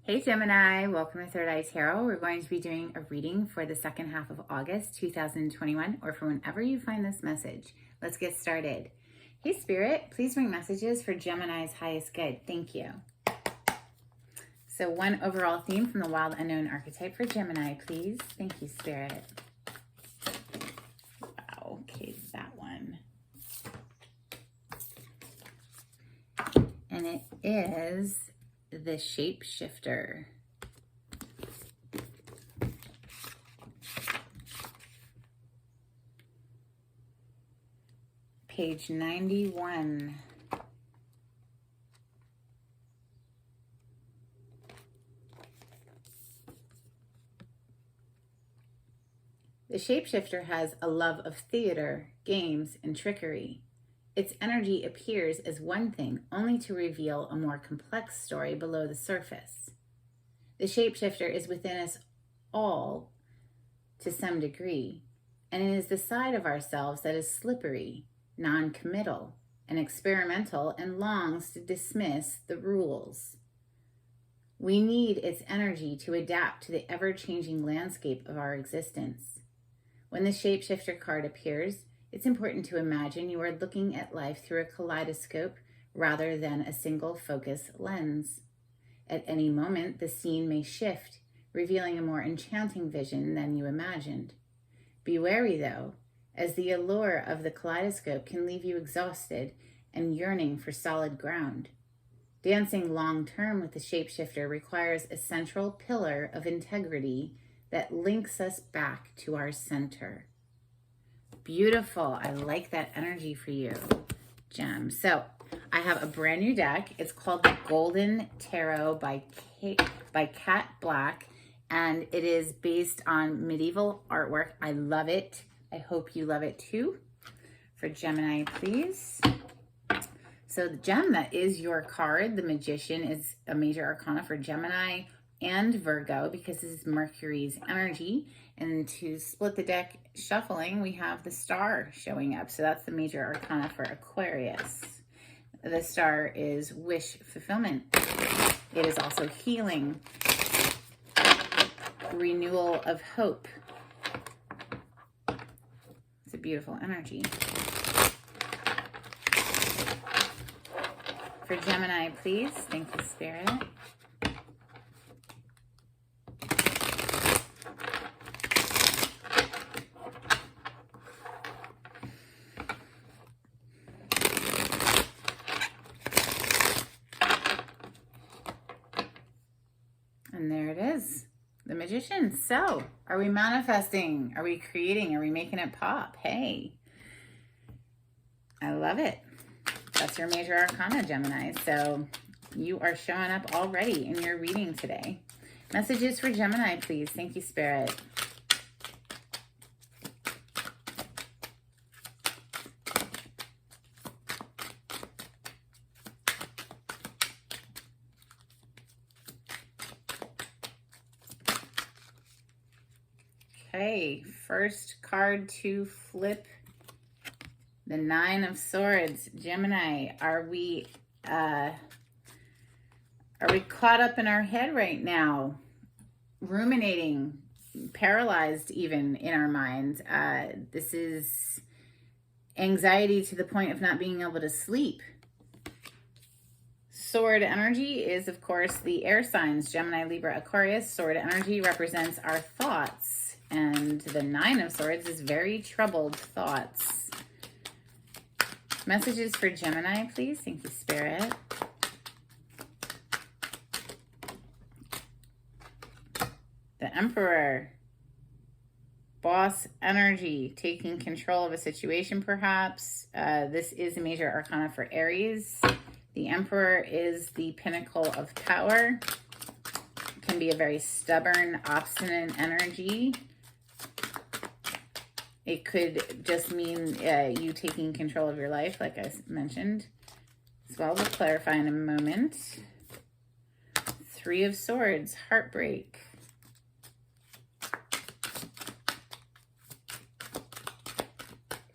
Hey Gemini, welcome to Third Eye Tarot. We're going to be doing a reading for the second half of August 2021, or for whenever you find this message. Let's get started. Hey Spirit, please bring messages for Gemini's highest good. Thank you. So one overall theme from the Wild Unknown archetype for Gemini, please. Thank you, Spirit. Wow, okay, that one. And it is the Shapeshifter. Page 91. The Shapeshifter has a love of theater, games, and trickery. Its energy appears as one thing, only to reveal a more complex story below the surface. The Shapeshifter is within us all to some degree, and it is the side of ourselves that is slippery, non-committal, and experimental, and longs to dismiss the rules. We need its energy to adapt to the ever-changing landscape of our existence. When the Shapeshifter card appears, it's important to imagine you are looking at life through a kaleidoscope rather than a single focus lens. At any moment, the scene may shift, revealing a more enchanting vision than you imagined. Be wary, though, as the allure of the kaleidoscope can leave you exhausted and yearning for solid ground. Dancing long-term with the Shapeshifter requires a central pillar of integrity that links us back to our center. Beautiful. I like that energy for you, Gem. So I have a brand new deck. It's called the Golden Tarot by Kat Black, and it is based on medieval artwork. I love it. I hope you love it too. For Gemini, please. So the gem that is your card, the Magician, is a major arcana for Gemini and Virgo because this is Mercury's energy. And to split the deck shuffling, we have the Star showing up. So that's the major arcana for Aquarius. The Star is wish fulfillment. It is also healing, renewal of hope. It's a beautiful energy. For Gemini, please. Thank you, Spirit. And there it is, the Magician. So, are we manifesting? Are we creating? Are we making it pop? Hey, I love it. That's your major arcana, Gemini. So you are showing up already in your reading today. Messages for Gemini, please. Thank you, Spirit. Okay, first card to flip, the Nine of Swords. Gemini, are we caught up in our head right now, ruminating, paralyzed even in our minds? This is anxiety to the point of not being able to sleep. Sword energy is, of course, the air signs, Gemini, Libra, Aquarius. Sword energy represents our thoughts. And the Nine of Swords is very troubled thoughts. Messages for Gemini, please. Thank you, Spirit. The Emperor. Boss energy, taking control of a situation, perhaps. This is a major arcana for Aries. The Emperor is the pinnacle of power. It can be a very stubborn, obstinate energy. It could just mean you taking control of your life, like I mentioned. As well, we'll clarify in a moment. Three of Swords, heartbreak.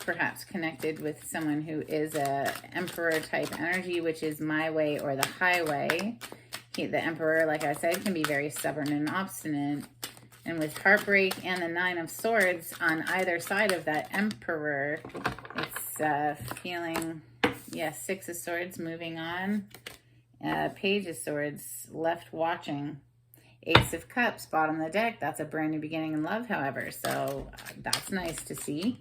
Perhaps connected with someone who is a Emperor type energy, which is my way or the highway. The Emperor, like I said, can be very stubborn and obstinate. And with heartbreak and the Nine of Swords on either side of that Emperor, it's feeling, yeah, Six of Swords moving on. Page of Swords left watching. Ace of Cups, bottom of the deck. That's a brand new beginning in love, however. So that's nice to see.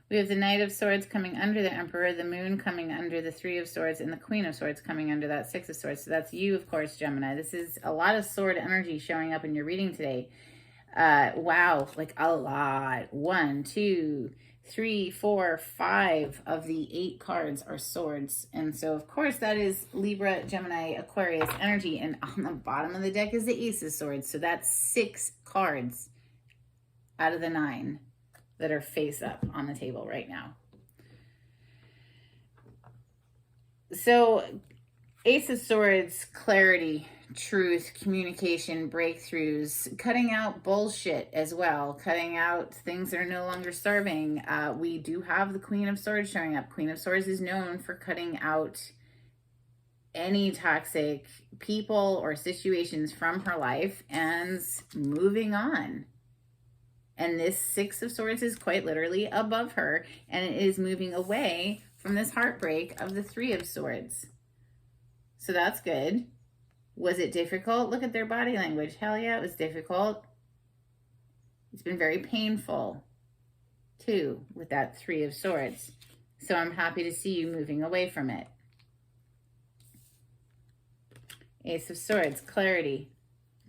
We have the Knight of Swords coming under the Emperor, the Moon coming under the Three of Swords, and the Queen of Swords coming under that Six of Swords. So that's you, of course, Gemini. This is a lot of sword energy showing up in your reading today. Wow, like a lot. 1, 2, 3, 4, 5 of the 8 cards are swords. And so, of course, that is Libra, Gemini, Aquarius energy. And on the bottom of the deck is the Ace of Swords. So that's 6 cards out of the 9 that are face up on the table right now. So Ace of Swords, clarity, truth, communication, breakthroughs, cutting out bullshit as well, cutting out things that are no longer serving. We do have the Queen of Swords showing up. Queen of Swords is known for cutting out any toxic people or situations from her life and moving on. And this Six of Swords is quite literally above her, and it is moving away from this heartbreak of the Three of Swords. So that's good. Was it difficult? Look at their body language. Hell yeah, it was difficult. It's been very painful, too, with that Three of Swords. So I'm happy to see you moving away from it. Ace of Swords, clarity.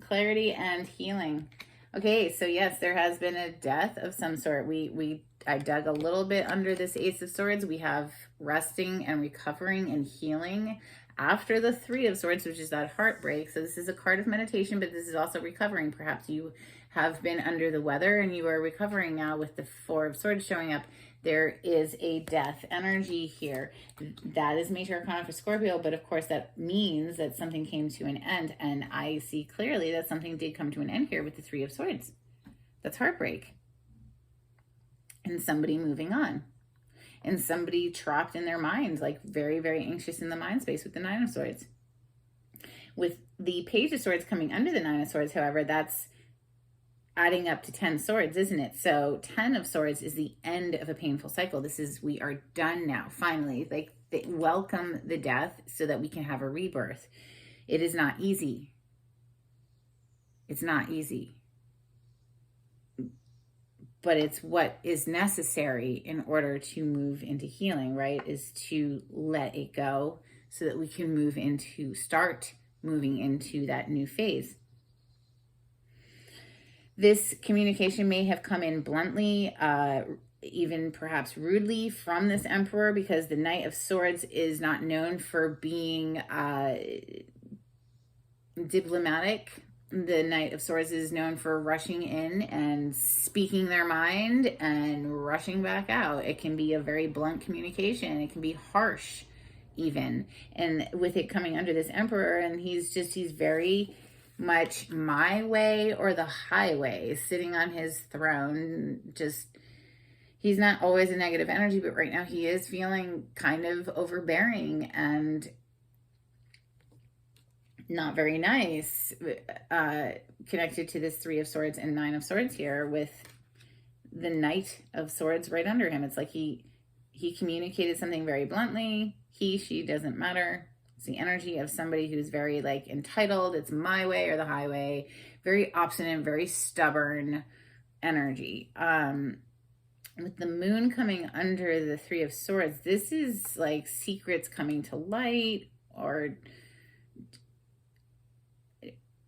Clarity and healing. Okay, so yes, there has been a death of some sort. I dug a little bit under this Ace of Swords. We have resting and recovering and healing after the Three of Swords, which is that heartbreak. So this is a card of meditation, but this is also recovering. Perhaps you have been under the weather and you are recovering now with the Four of Swords showing up. There is a death energy here. That is Major Arcana for Scorpio, but of course that means that something came to an end, and I see clearly that something did come to an end here with the Three of Swords. That's heartbreak. And somebody moving on. And somebody trapped in their minds, like very, very anxious in the mind space with the Nine of Swords. With the Page of Swords coming under the Nine of Swords, however, that's adding up to 10 swords, isn't it? So 10 of Swords is the end of a painful cycle. This is, we are done now, finally. Like, welcome the death so that we can have a rebirth. It is not easy. It's not easy. But it's what is necessary in order to move into healing, right? Is to let it go so that we can start moving into that new phase. This communication may have come in bluntly, even perhaps rudely from this Emperor, because the Knight of Swords is not known for being diplomatic. The Knight of Swords is known for rushing in and speaking their mind and rushing back out. It can be a very blunt communication. It can be harsh even. And with it coming under this Emperor, and he's very much my way or the highway, sitting on his throne. He's not always a negative energy, but right now he is feeling kind of overbearing and not very nice, connected to this Three of Swords and Nine of Swords here with the Knight of Swords right under him. It's like he communicated something very bluntly. She doesn't matter. It's the energy of somebody who's very like entitled. It's my way or the highway. Very obstinate, very stubborn energy. With the Moon coming under the Three of Swords, this is like secrets coming to light, or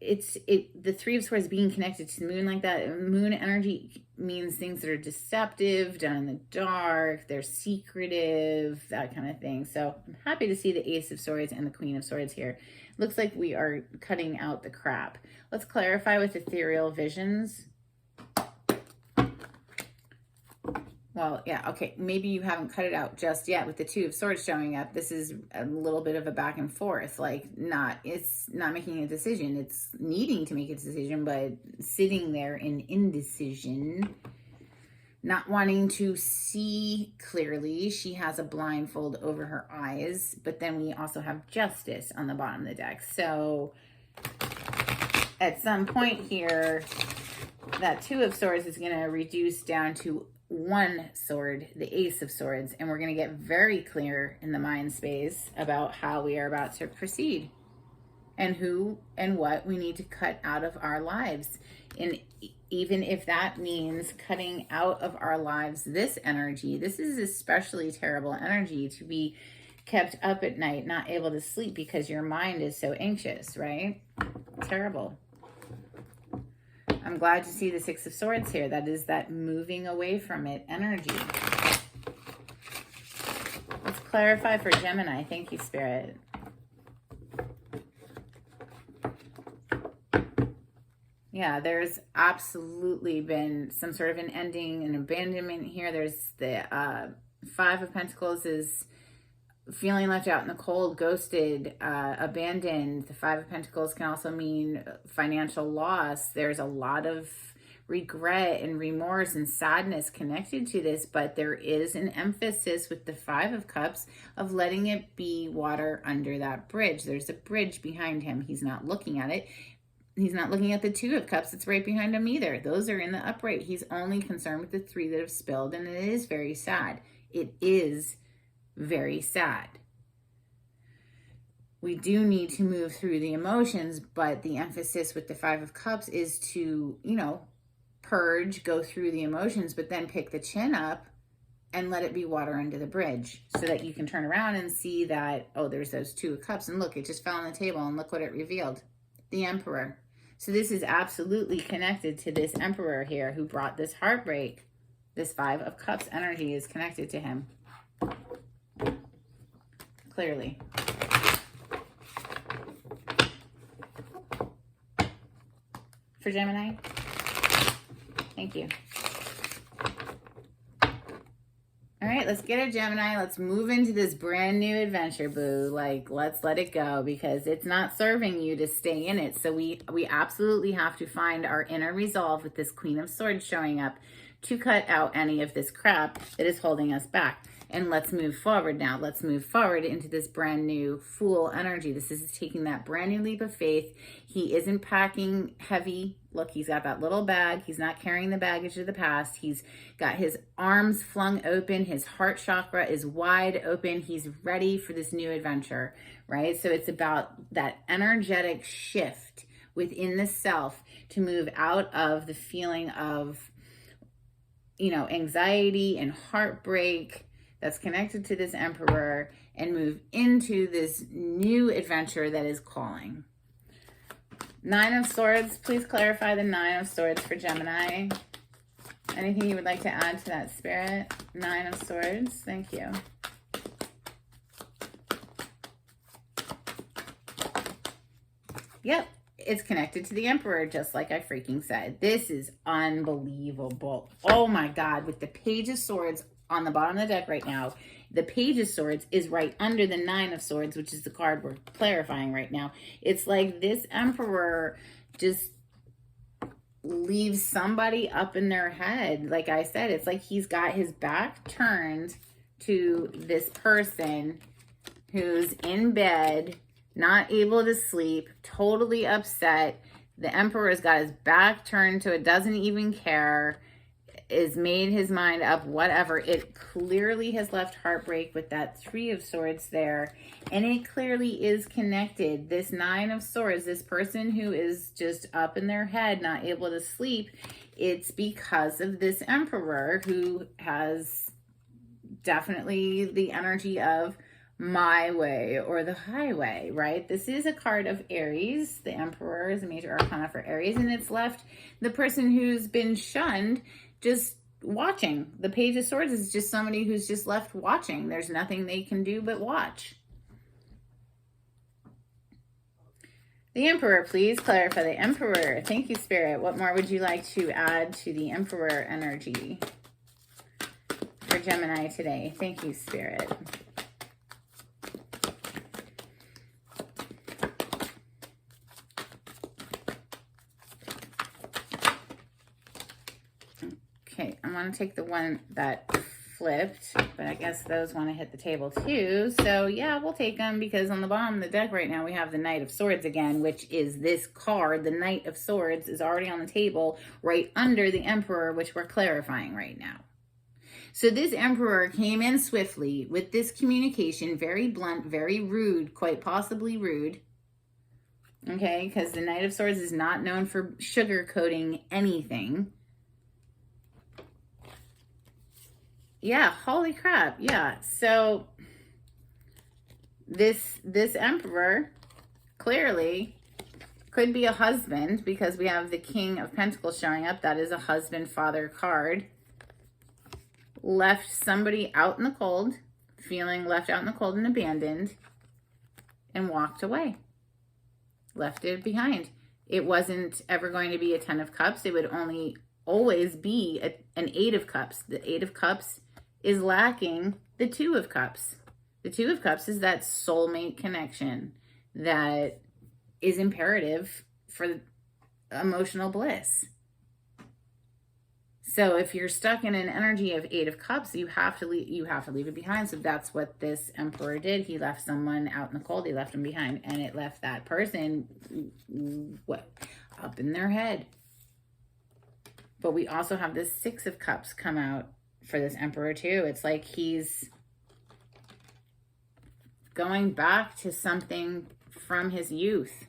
the Three of Swords being connected to the Moon like that. Moon energy means things that are deceptive, done in the dark, they're secretive, that kind of thing. So I'm happy to see the Ace of Swords and the Queen of Swords here. Looks like we are cutting out the crap. Let's clarify with ethereal visions. Well, yeah, okay, maybe you haven't cut it out just yet with the Two of Swords showing up. This is a little bit of a back and forth, like it's not making a decision. It's needing to make a decision, but sitting there in indecision. not wanting to see clearly. She has a blindfold over her eyes, but then we also have Justice on the bottom of the deck. So at some point here, that Two of Swords is going to reduce down to one sword, the Ace of Swords, and we're going to get very clear in the mind space about how we are about to proceed and who and what we need to cut out of our lives. And even if that means cutting out of our lives this energy, this is especially terrible energy to be kept up at night, not able to sleep because your mind is so anxious, right? Terrible. I'm glad to see the Six of Swords here. That is that moving away from it energy. Let's clarify for Gemini. Thank you, Spirit. Yeah, there's absolutely been some sort of an ending, an abandonment here. There's the Five of Pentacles is feeling left out in the cold, ghosted, abandoned. The Five of Pentacles can also mean financial loss. There's a lot of regret and remorse and sadness connected to this, but there is an emphasis with the Five of Cups of letting it be water under that bridge. There's a bridge behind him. He's not looking at it. He's not looking at the Two of Cups that's right behind him either. Those are in the upright. He's only concerned with the three that have spilled, and it is very sad. It is very sad. We do need to move through the emotions, but the emphasis with the Five of Cups is to, purge, go through the emotions, but then pick the chin up and let it be water under the bridge so that you can turn around and see that, oh, there's those Two of Cups, and look, it just fell on the table, and look what it revealed. The Emperor. So this is absolutely connected to this Emperor here who brought this heartbreak. This Five of Cups energy is connected to him. Clearly. For Gemini? Thank you. All right, let's get it, Gemini. Let's move into this brand new adventure, boo. Like, let's let it go because it's not serving you to stay in it. So we absolutely have to find our inner resolve with this Queen of Swords showing up to cut out any of this crap that is holding us back. And let's move forward now. Let's move forward into this brand new Fool energy. This is taking that brand new leap of faith. He isn't packing heavy. Look, he's got that little bag. He's not carrying the baggage of the past. He's got his arms flung open. His heart chakra is wide open. He's ready for this new adventure, right? So it's about that energetic shift within the self to move out of the feeling of, anxiety and heartbreak that's connected to this Emperor and move into this new adventure that is calling. Nine of Swords, please clarify the Nine of Swords for Gemini. Anything you would like to add to that, Spirit? Nine of Swords, thank you. Yep, it's connected to the Emperor, just like I freaking said. This is unbelievable. Oh my God, with the Page of Swords on the bottom of the deck right now, the Page of Swords is right under the Nine of Swords, which is the card we're clarifying right now. It's like this Emperor just leaves somebody up in their head. Like I said, it's like he's got his back turned to this person who's in bed, not able to sleep, totally upset. The Emperor's got his back turned to it, doesn't even care, is made his mind up, whatever. It clearly has left heartbreak with that Three of Swords there. And it clearly is connected. This Nine of Swords, this person who is just up in their head, not able to sleep, it's because of this Emperor who has definitely the energy of my way or the highway, right? This is a card of Aries. The Emperor is a major arcana for Aries, and it's left the person who's been shunned just watching. The Page of Swords is just somebody who's just left watching. There's nothing they can do but watch. The Emperor, please clarify the Emperor. Thank you, Spirit. What more would you like to add to the Emperor energy for Gemini today? Thank you, Spirit. Okay, I'm want to take the one that flipped, but I guess those want to hit the table too. So yeah, we'll take them, because on the bottom of the deck right now we have the Knight of Swords again, which is this card. The Knight of Swords is already on the table right under the Emperor, which we're clarifying right now. So this Emperor came in swiftly with this communication, very blunt, very rude, quite possibly rude. Okay, because the Knight of Swords is not known for sugarcoating anything. Yeah, holy crap. Yeah. So this Emperor clearly could be a husband, because we have the King of Pentacles showing up. That is a husband-father card. Left somebody out in the cold, feeling left out in the cold and abandoned, and walked away. Left it behind. It wasn't ever going to be a 10 of Cups. It would only always be an 8 of Cups. The 8 of Cups is lacking the 2 of Cups. The 2 of Cups is that soulmate connection that is imperative for emotional bliss. So if you're stuck in an energy of 8 of Cups, you have to leave it behind. So that's what this Emperor did. He left someone out in the cold. He left them behind, and it left that person up in their head. But we also have this 6 of Cups come out for this Emperor too. It's like he's going back to something from his youth.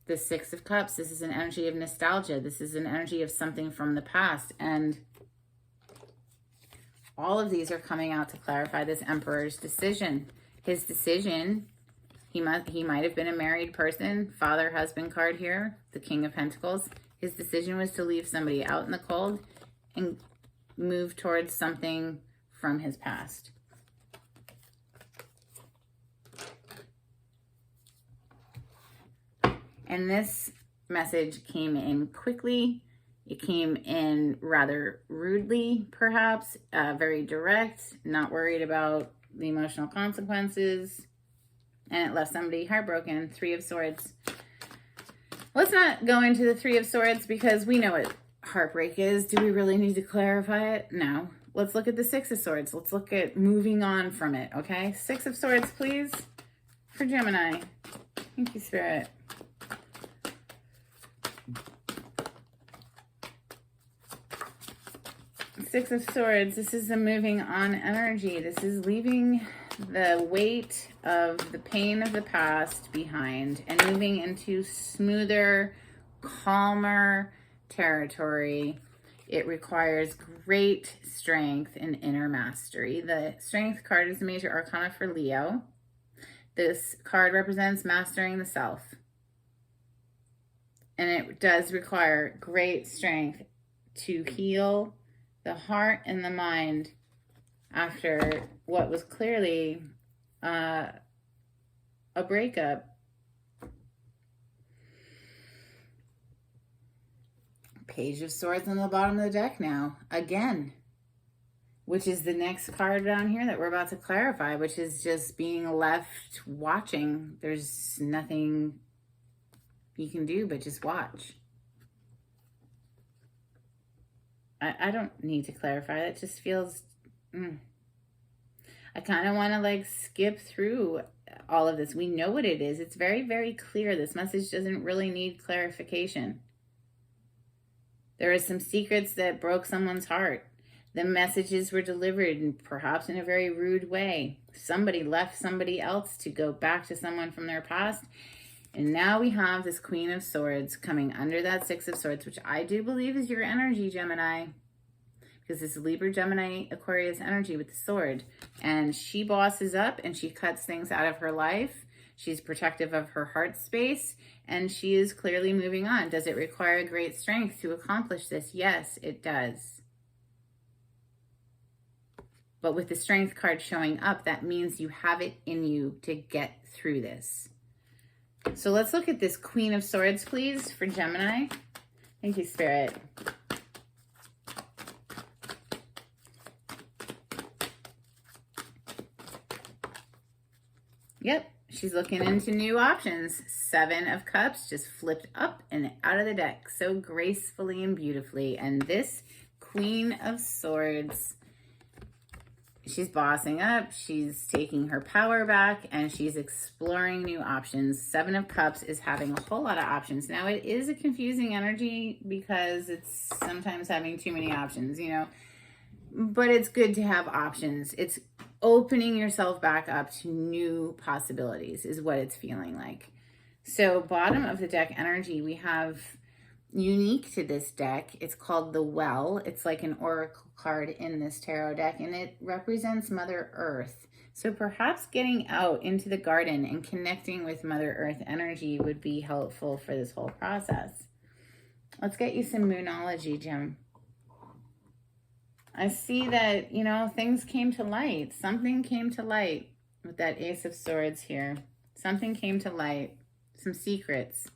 The 6 of Cups, this is an energy of nostalgia. This is an energy of something from the past. And all of these are coming out to clarify this Emperor's decision. His decision, he might have been a married person, father, husband card here, the King of Pentacles. His decision was to leave somebody out in the cold and move towards something from his past. And this message came in quickly. It came in rather rudely, perhaps, very direct, not worried about the emotional consequences, and it left somebody heartbroken. 3 of Swords. Let's not go into the 3 of Swords, because we know what heartbreak is. Do we really need to clarify it? No. Let's look at the 6 of Swords. Let's look at moving on from it, okay? 6 of Swords, please, for Gemini. Thank you, Spirit. Six of Swords, this is a moving on energy. This is leaving the weight of the pain of the past behind and moving into smoother, calmer territory. It requires great strength and inner mastery. The Strength card is the major arcana for Leo. This card represents mastering the self. And it does require great strength to heal the heart and the mind after what was clearly a breakup. Page of Swords on the bottom of the deck now, again, which is the next card down here that we're about to clarify, which is just being left watching. There's nothing you can do but just watch. I don't need to clarify. It just feels, I kind of want to like skip through all of this. We know what it is. It's very, very clear. This message doesn't really need clarification. There are some secrets that broke someone's heart. The messages were delivered and perhaps in a very rude way. Somebody left somebody else to go back to someone from their past. And now we have this Queen of Swords coming under that 6 of Swords, which I do believe is your energy, Gemini. Because this is Libra, Gemini, Aquarius energy with the sword. And she bosses up and she cuts things out of her life. She's protective of her heart space. And she is clearly moving on. Does it require great strength to accomplish this? Yes, it does. But with the Strength card showing up, that means you have it in you to get through this. So let's look at this Queen of Swords, please, for Gemini. Thank you, Spirit. Yep, she's looking into new options. 7 of Cups just flipped up and out of the deck so gracefully and beautifully. And this Queen of Swords, she's bossing up, she's taking her power back, and she's exploring new options. 7 of Cups is having a whole lot of options. Now, it is a confusing energy because it's sometimes having too many options, you know, but it's good to have options. It's opening yourself back up to new possibilities is what it's feeling like. So bottom of the deck energy, we have unique to this deck. It's called the Well. It's like an oracle card in this tarot deck, and it represents Mother Earth. So perhaps getting out into the garden and connecting with Mother Earth energy would be helpful for this whole process. Let's get you some Moonology, Jim. I see that, you know, things came to light. Something came to light with that Ace of Swords here. Something came to light. Some secrets.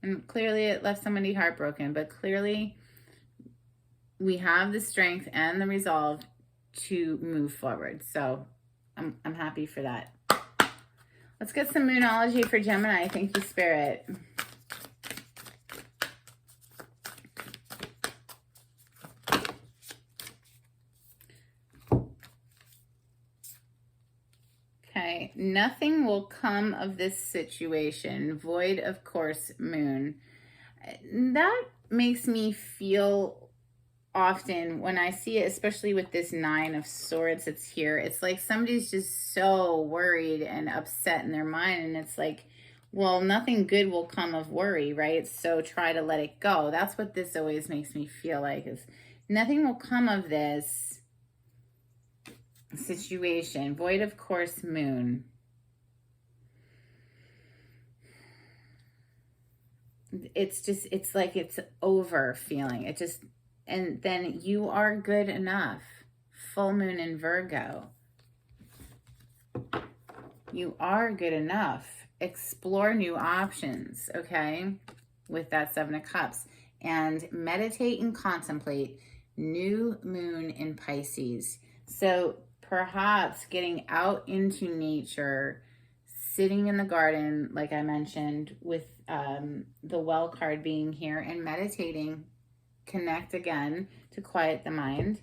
And clearly it left somebody heartbroken, but clearly we have the strength and the resolve to move forward. So I'm happy for that. Let's get some Moonology for Gemini. Thank you, Spirit. Okay, nothing will come of this situation. Void, of course, Moon. That makes me feel often when I see it, especially with this 9 of Swords that's here, it's like somebody's just so worried and upset in their mind. And it's like, well, nothing good will come of worry, right? So try to let it go. That's what this always makes me feel like, is nothing will come of this situation. Void, of course, Moon. It's just, it's like it's over feeling. It just, and then you are good enough. Full Moon in Virgo. You are good enough. Explore new options, okay? With that 7 of Cups. And meditate and contemplate. New Moon in Pisces. So perhaps getting out into nature, sitting in the garden, like I mentioned, with the Well card being here, and meditating, connect again to quiet the mind.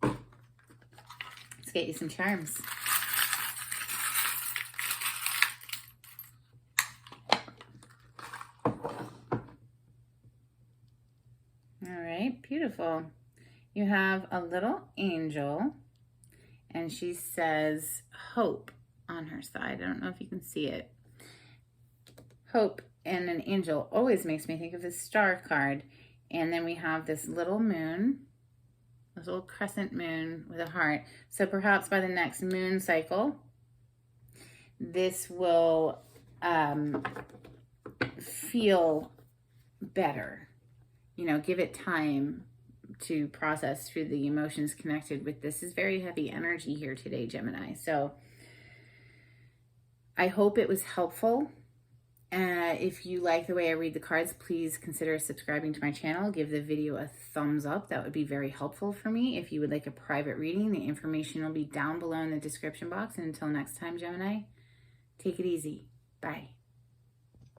Let's get you some charms. All right, beautiful. You have a little angel, and she says hope on her side. I don't know if you can see it. Hope and an angel always makes me think of this Star card. And then we have this little moon, this little crescent moon with a heart. So perhaps by the next moon cycle, this will feel better. You know, give it time to process through the emotions connected with this. Is very heavy energy here today, Gemini. So I hope it was helpful. If you like the way I read the cards, please consider subscribing to my channel. Give the video a thumbs up. That would be very helpful for me. If you would like a private reading, the information will be down below in the description box. And until next time, Gemini, take it easy. Bye.